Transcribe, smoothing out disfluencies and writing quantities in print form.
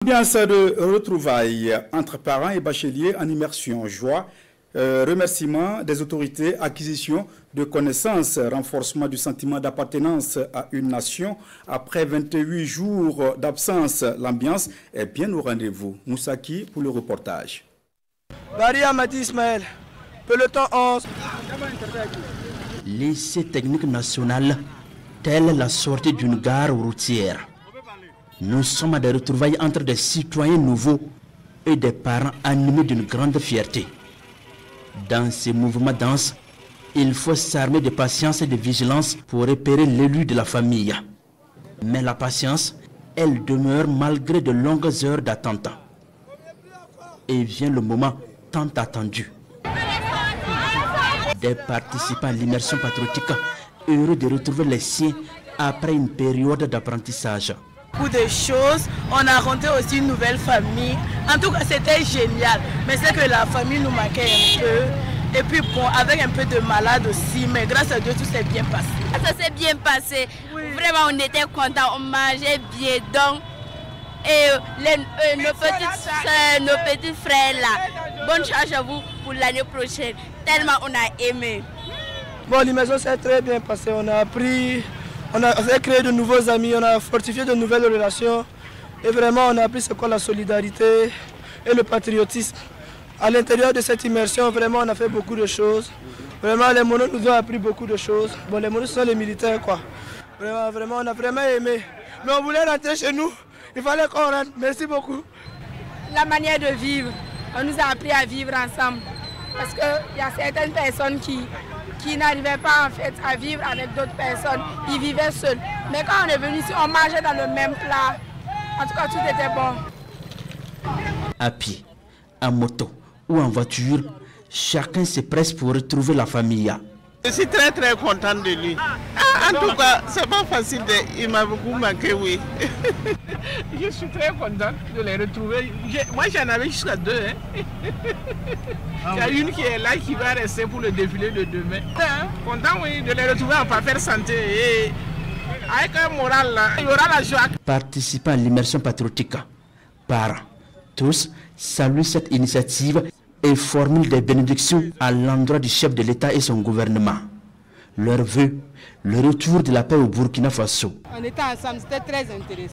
Ambiance de retrouvailles entre parents et bacheliers en immersion, joie, remerciement des autorités, acquisition de connaissances, renforcement du sentiment d'appartenance à une nation. Après 28 jours d'absence, l'ambiance est bien au rendez-vous. Moussaki pour le reportage. Baria Mati Ismaël, peloton 11. Lycée technique national, telle la sortie d'une gare routière. Nous sommes à des retrouvailles entre des citoyens nouveaux et des parents animés d'une grande fierté. Dans ces mouvements denses, il faut s'armer de patience et de vigilance pour repérer l'élu de la famille. Mais la patience, elle demeure malgré de longues heures d'attente. Et vient le moment tant attendu. Des participants à l'immersion patriotique, heureux de retrouver les siens après une période d'apprentissage. Beaucoup de choses, on a rencontré aussi une nouvelle famille. En tout cas, c'était génial. Mais c'est que la famille nous manquait un peu. Et puis bon, avec un peu de malade aussi, mais grâce à Dieu, tout s'est bien passé. Ça s'est bien passé. Oui. Vraiment, on était contents, on mangeait bien. Donc, et nos petits frères là, bonne chance à vous pour l'année prochaine. Tellement on a aimé. Bon, l'immersion s'est très bien passée. On a appris, on a créé de nouveaux amis, on a fortifié de nouvelles relations. Et vraiment, on a appris ce qu'est la solidarité et le patriotisme. À l'intérieur de cette immersion, vraiment, on a fait beaucoup de choses. Vraiment, les monos nous ont appris beaucoup de choses. Bon, les monos sont les militaires, quoi. Vraiment, on a vraiment aimé. Mais on voulait rentrer chez nous. Il fallait qu'on rentre. Merci beaucoup. La manière de vivre, on nous a appris à vivre ensemble. Parce qu'il y a certaines personnes qui n'arrivaient pas en fait à vivre avec d'autres personnes. Ils vivaient seuls. Mais quand on est venu ici, on mangeait dans le même plat. En tout cas, tout était bon. À pied, en moto ou en voiture, chacun se presse pour retrouver la famille. Je suis très content de lui. En tout cas, c'est pas facile, il m'a beaucoup manqué, oui. Je suis très content de les retrouver. Moi, j'en avais jusqu'à 2. Hein. Il y a une qui est là, qui va rester pour le défilé de demain. Content, oui, de les retrouver en parfaite santé. Et avec un moral, là, il y aura la joie. Participants à l'immersion patriotique, parents, tous saluent cette initiative et formulent des bénédictions à l'endroit du chef de l'État et son gouvernement. Leur vœu, le retour de la paix au Burkina Faso. On était ensemble, c'était très intéressant.